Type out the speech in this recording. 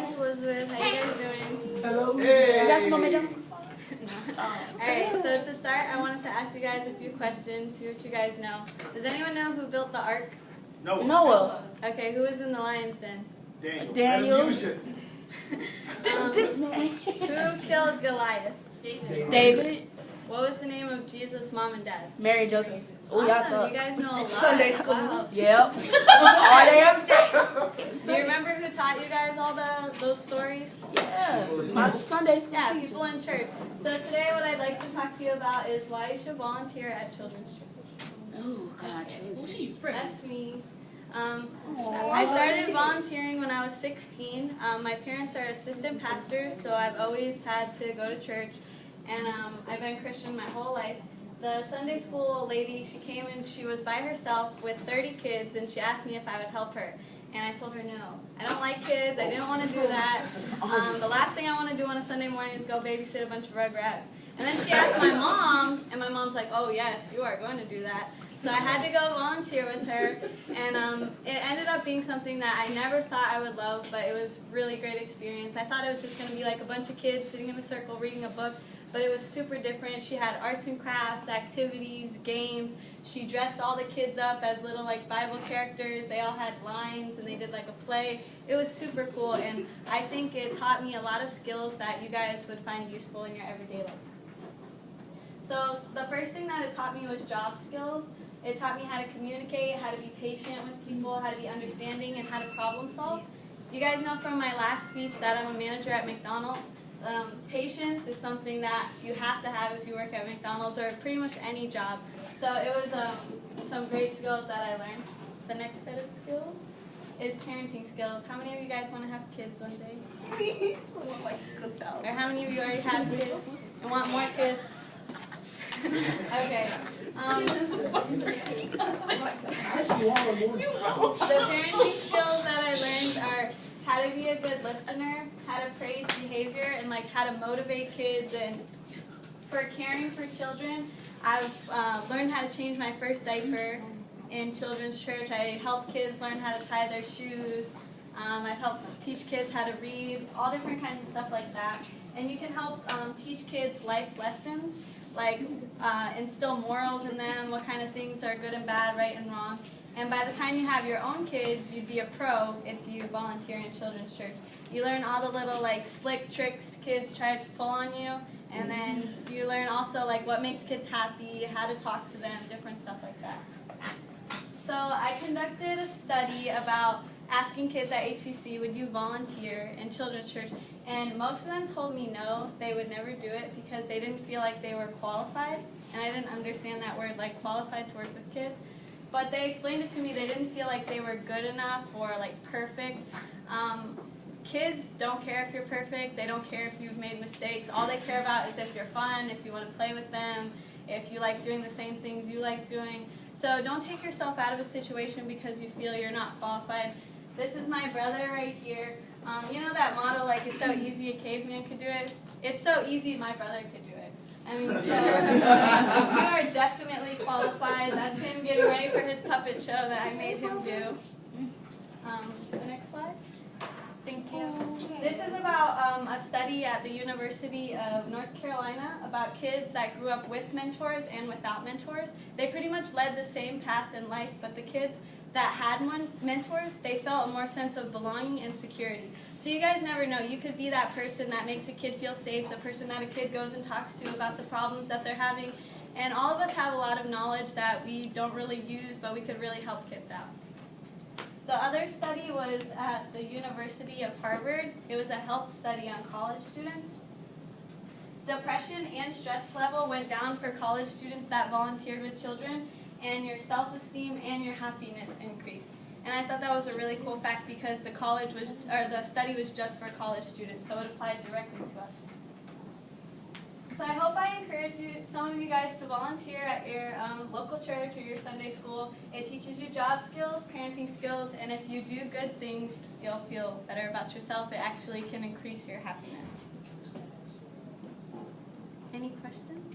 name's Elizabeth. How you guys doing? Hello. Hey. You guys want me to? Alright, so to start, I wanted to ask you guys a few questions, see what you guys know. Does anyone know who built the ark? Noah. Okay, who was in the lion's den? Daniel. This man. Who killed Goliath? David. What was the name of Jesus' mom and dad? Mary and Joseph. Awesome, y'all suck. you guys know a lot. Sunday school. Wow. Yep. All day, every day. Do you remember who taught you guys all those stories? Yeah. My Sunday school. Yeah, people in church. So today what I'd like to talk to you about is why you should volunteer at children's church. Oh, God. That's me. I started volunteering when I was 16. My parents are assistant pastors, so I've always had to go to church. And I've been Christian my whole life. The Sunday school lady, she came and she was by herself with 30 kids, and she asked me if I would help her. And I told her no. I don't like kids. I didn't want to do that. The last thing I want to do on a Sunday morning is go babysit a bunch of rugrats. And then she asked my mom, and my mom's like, oh, yes, you are going to do that. So I had to go volunteer with her, and it ended up being something that I never thought I would love, but it was a really great experience. I thought it was just going to be like a bunch of kids sitting in a circle reading a book, but it was super different. She had arts and crafts, activities, games. She dressed all the kids up as little like Bible characters. They all had lines, and they did like a play. It was super cool, and I think it taught me a lot of skills that you guys would find useful in your everyday life. So the first thing that it taught me was job skills. It taught me how to communicate, how to be patient with people, how to be understanding, and how to problem solve. You guys know from my last speech that I'm a manager at McDonald's. Patience is something that you have to have if you work at McDonald's or pretty much any job. So it was some great skills that I learned. The next set of skills is parenting skills. How many of you guys want to have kids one day? Or how many of you already have kids and want more kids? Okay. The parenting skills that I learned are how to be a good listener, how to praise behavior, and like how to motivate kids. And for caring for children, I've learned how to change my first diaper in children's church. I help kids learn how to tie their shoes. I help teach kids how to read, all different kinds of stuff like that. And you can help teach kids life lessons, like instill morals in them, what kind of things are good and bad, right and wrong. And by the time you have your own kids, you'd be a pro if you volunteer in children's church. You learn all the little like slick tricks kids try to pull on you, and then you learn also like what makes kids happy, how to talk to them, different stuff like that. So I conducted a study about asking kids at HCC, would you volunteer in children's church? And most of them told me no, they would never do it because they didn't feel like they were qualified. And I didn't understand that word, like qualified to work with kids. But they explained it to me, they didn't feel like they were good enough or like perfect. Kids don't care if you're perfect, they don't care if you've made mistakes. All they care about is if you're fun, if you want to play with them, if you like doing the same things you like doing. So don't take yourself out of a situation because you feel you're not qualified. This is my brother right here. You know that motto, like, it's so easy a caveman could do it? It's so easy my brother could do it. I mean, so, you are definitely qualified. That's him getting ready for his puppet show that I made him do. The next slide. Thank you. This is about a study at the University of North Carolina about kids that grew up with mentors and without mentors. They pretty much led the same path in life, but the kids that had mentors, they felt a more sense of belonging and security. So you guys never know. You could be that person that makes a kid feel safe, the person that a kid goes and talks to about the problems that they're having. And all of us have a lot of knowledge that we don't really use, but we could really help kids out. The other study was at the University of Harvard. It was a health study on college students. Depression and stress level went down for college students that volunteered with children, and your self-esteem and your happiness increased. And I thought that was a really cool fact because the study was just for college students, so it applied directly to us. So I hope I encourage some of you guys to volunteer at your local church or your Sunday school. It teaches you job skills, parenting skills, and if you do good things, you'll feel better about yourself. It actually can increase your happiness. Any questions?